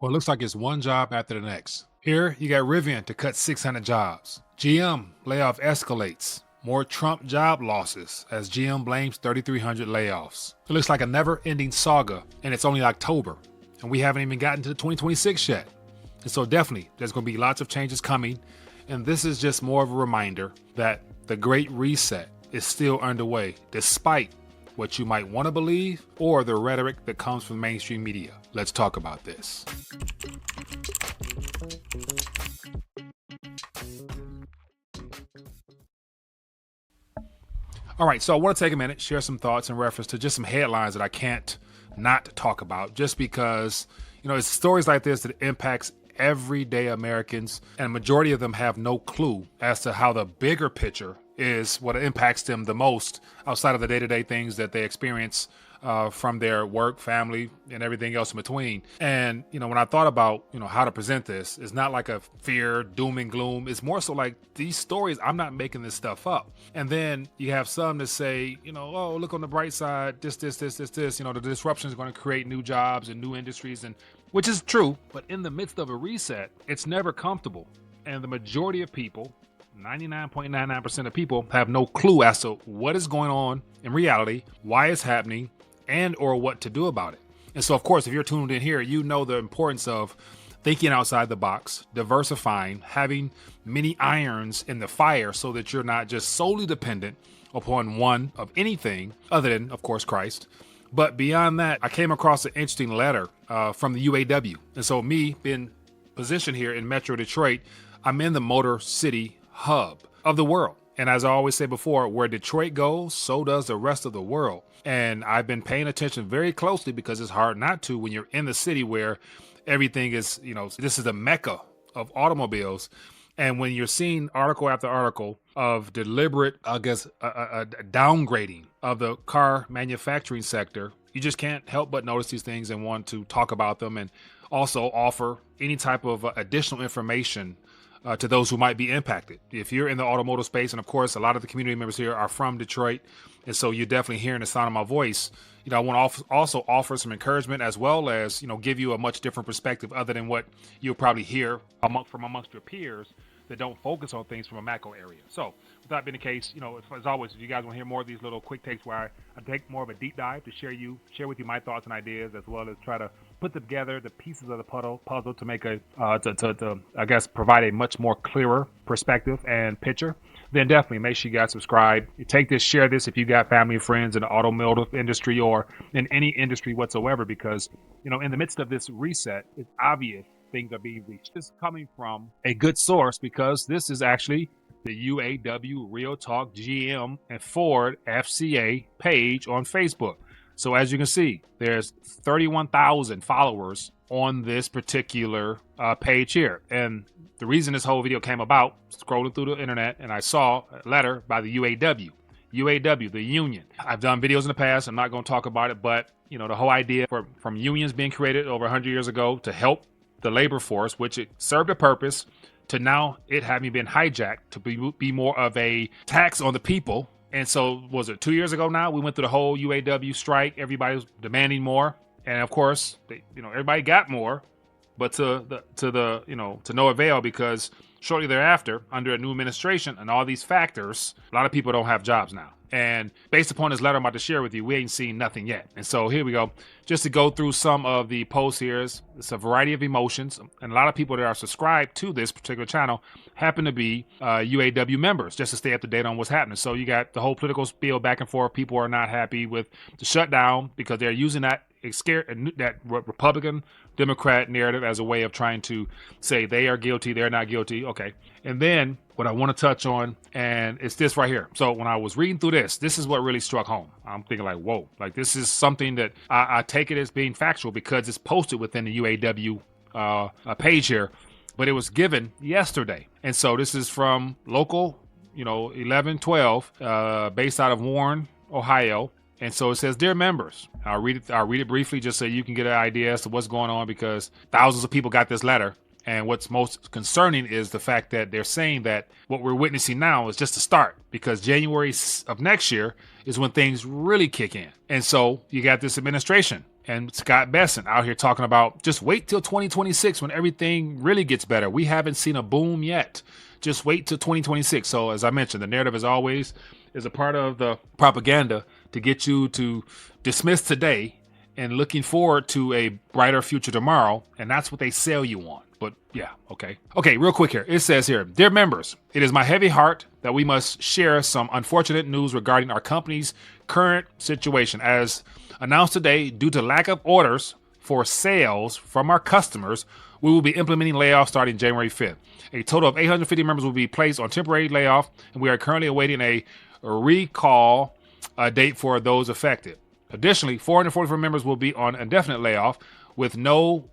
Well, it looks like it's one job after the next. Here, you got Rivian to cut 600 jobs. GM layoff escalates. More Trump job losses as GM blames 3,300 layoffs. It looks like a never-ending saga, and it's only October, and we haven't even gotten to 2026 yet. And so definitely, there's going to be lots of changes coming, and this is just more of a reminder that the Great Reset is still underway, despite what you might want to believe or the rhetoric that comes from mainstream media. Let's talk about this. All right, so I want to take a minute, share some thoughts in reference to just some headlines that I can't not talk about, just because, it's stories like this that impacts everyday Americans, and a majority of them have no clue as to how the bigger picture is what impacts them the most outside of the day-to-day things that they experience from their work, family, and everything else in between. And, when I thought about, how to present this, it's not like a fear, doom and gloom. It's more so like these stories, I'm not making this stuff up. And then you have some that say, oh, look on the bright side, this, the disruption is going to create new jobs and new industries, and which is true. But in the midst of a reset, it's never comfortable. And the majority of people, 99.99% of people, have no clue as to what is going on in reality, why it's happening, and or what to do about it. And so, of course, if you're tuned in here, you know the importance of thinking outside the box, diversifying, having many irons in the fire so that you're not just solely dependent upon one of anything other than, of course, Christ. But beyond that, I came across an interesting letter from the UAW. And so me being positioned here in Metro Detroit, I'm in the Motor City hub of the world. And as I always say before, where Detroit goes, so does the rest of the world. And I've been paying attention very closely because it's hard not to when you're in the city where everything is, this is the mecca of automobiles. And when you're seeing article after article of deliberate, downgrading of the car manufacturing sector, you just can't help but notice these things and want to talk about them and also offer any type of additional information to those who might be impacted. If you're in the automotive space, and of course, a lot of the community members here are from Detroit, and so you're definitely hearing the sound of my voice. I want to also offer some encouragement as well as, give you a much different perspective other than what you'll probably hear from amongst your peers that don't focus on things from a macro area. So with that being the case, as always, if you guys want to hear more of these little quick takes where I take more of a deep dive to share with you my thoughts and ideas, as well as try to put together the pieces of the puzzle to make provide a much more clearer perspective and picture, then definitely make sure you guys subscribe. You take this, share this if you got family and friends in the automotive industry or in any industry whatsoever, because, in the midst of this reset, it's obvious things are being reached. This is coming from a good source because this is actually the UAW Real Talk GM and Ford FCA page on Facebook. So as you can see, there's 31,000 followers on this particular page here. And the reason this whole video came about, scrolling through the internet, and I saw a letter by the UAW, the union. I've done videos in the past. I'm not going to talk about it, but the whole idea from unions being created over 100 years ago to help the labor force, which it served a purpose, to now it having been hijacked to be more of a tax on the people. And so was it 2 years ago now? We went through the whole UAW strike. Everybody was demanding more. And of course, everybody got more, but to no avail, because shortly thereafter, under a new administration and all these factors, a lot of people don't have jobs now. And based upon this letter I'm about to share with you, we ain't seen nothing yet. And so here we go. Just to go through some of the posts here, it's a variety of emotions. And a lot of people that are subscribed to this particular channel happen to be UAW members, just to stay up to date on what's happening. So you got the whole political spiel back and forth. People are not happy with the shutdown because they're using that Republican Democrat narrative as a way of trying to say they are guilty, they're not guilty. Okay. And then what I want to touch on, and it's this right here. So when I was reading through this is what really struck home. I'm thinking like, whoa, like this is something that I take it as being factual because it's posted within the UAW page here, but it was given yesterday. And so this is from local, 1112, based out of Warren, Ohio. And so it says, "Dear members," I'll read it briefly just so you can get an idea as to what's going on, because thousands of people got this letter. And what's most concerning is the fact that they're saying that what we're witnessing now is just a start, because January of next year is when things really kick in. And so you got this administration And Scott Besson out here talking about just wait till 2026 when everything really gets better. We haven't seen a boom yet. Just wait till 2026. So as I mentioned, the narrative as always is a part of the propaganda to get you to dismiss today and looking forward to a brighter future tomorrow. And that's what they sell you on. But yeah, okay. Okay, real quick here. It says here, dear members, it is my heavy heart that we must share some unfortunate news regarding our company's current situation. As announced today, due to lack of orders for sales from our customers, we will be implementing layoffs starting January 5th. A total of 850 members will be placed on temporary layoff, and we are currently awaiting a recall date for those affected. Additionally, 444 members will be on indefinite layoff with no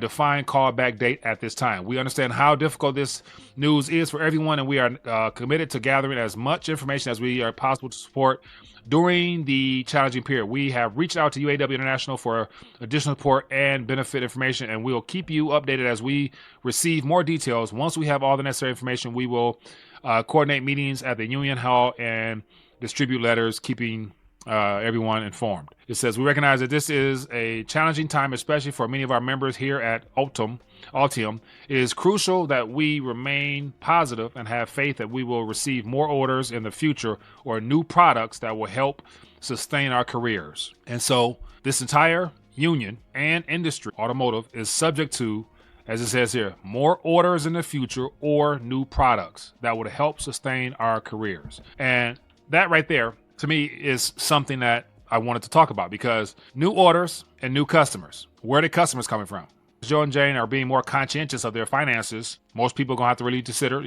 defined callback date at this time. We understand how difficult this news is for everyone, and we are committed to gathering as much information as we are possible to support during the challenging period. We have reached out to UAW International for additional support and benefit information, and we will keep you updated as we receive more details. Once we have all the necessary information, we will coordinate meetings at the union hall and distribute letters, keeping everyone informed. It says, we recognize that this is a challenging time, especially for many of our members here at Altium. It is crucial that we remain positive and have faith that we will receive more orders in the future or new products that will help sustain our careers. And so this entire union and industry, automotive, is subject to, as it says here, more orders in the future or new products that would help sustain our careers. And that right there, to me, is something that I wanted to talk about, because new orders and new customers, where are the customers coming from? Joe and Jane are being more conscientious of their finances. Most people are going to have to really consider,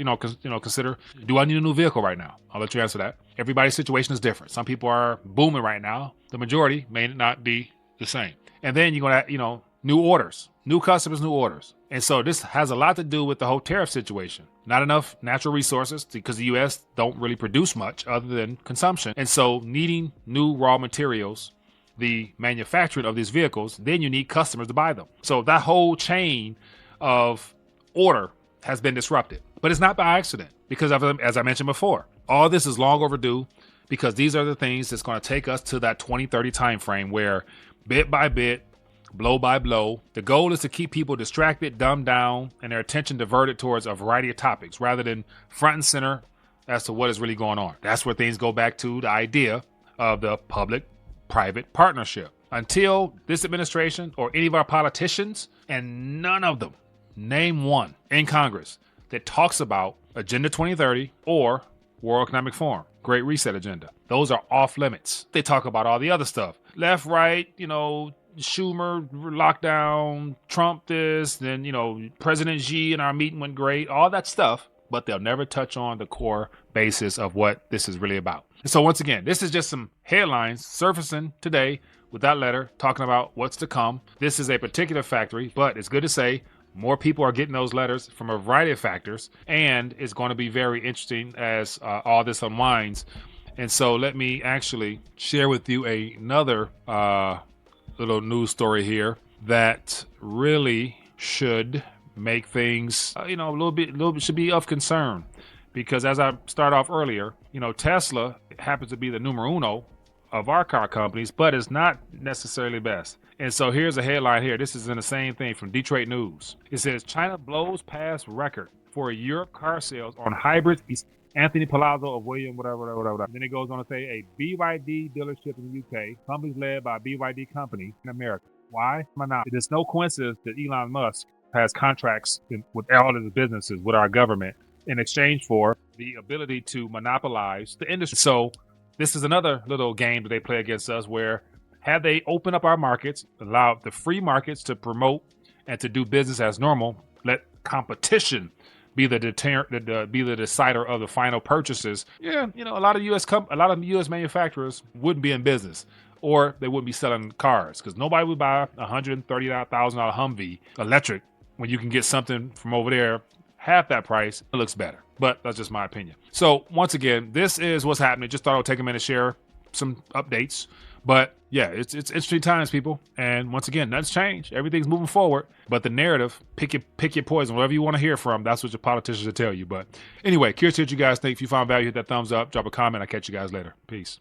consider, do I need a new vehicle right now? I'll let you answer that. Everybody's situation is different. Some people are booming right now. The majority may not be the same. And then you're going to, new orders, new customers, new orders. And so this has a lot to do with the whole tariff situation. Not enough natural resources because the U.S. don't really produce much other than consumption. And so needing new raw materials, the manufacturing of these vehicles, then you need customers to buy them. So that whole chain of order has been disrupted. But it's not by accident, because as I mentioned before, all this is long overdue, because these are the things that's going to take us to that 2030 timeframe where bit by bit, blow by blow, the goal is to keep people distracted, dumbed down, and their attention diverted towards a variety of topics rather than front and center as to what is really going on. That's where things go back to the idea of the public-private partnership. Until this administration or any of our politicians, and none of them, name one in Congress that talks about Agenda 2030 or World Economic Forum, Great Reset Agenda. Those are off limits. They talk about all the other stuff. Left, right, Schumer lockdown, Trump this, then, President Xi and our meeting went great, all that stuff, but they'll never touch on the core basis of what this is really about. And so once again, this is just some headlines surfacing today with that letter talking about what's to come. This is a particular factory, but it's good to say more people are getting those letters from a variety of factors, and it's going to be very interesting as all this unwinds. And so let me actually share with you another little news story here that really should make things, a little bit should be of concern, because as I started off earlier, Tesla happens to be the numero uno of our car companies, but it's not necessarily best. And so here's a headline here. This is in the same thing from Detroit News. It says China blows past record for Europe car sales on hybrids. Anthony Palazzo of William, whatever. Then it goes on to say a BYD dealership in the UK, companies led by BYD company in America. Why? It is no coincidence that Elon Musk has contracts with all of his businesses with our government in exchange for the ability to monopolize the industry. So this is another little game that they play against us, where had they opened up our markets, allowed the free markets to promote and to do business as normal, let competition be the decider of the final purchases. Yeah, a lot of U.S. manufacturers wouldn't be in business, or they wouldn't be selling cars, because nobody would buy a $130,000 Humvee electric when you can get something from over there half that price. It looks better, but that's just my opinion. So once again, this is what's happening. Just thought I would take a minute to share some updates. But yeah, it's interesting times, people. And once again, nothing's changed. Everything's moving forward. But the narrative, pick your poison. Whatever you want to hear from, that's what your politicians will tell you. But anyway, curious to hear what you guys think. If you found value, hit that thumbs up, drop a comment. I'll catch you guys later. Peace.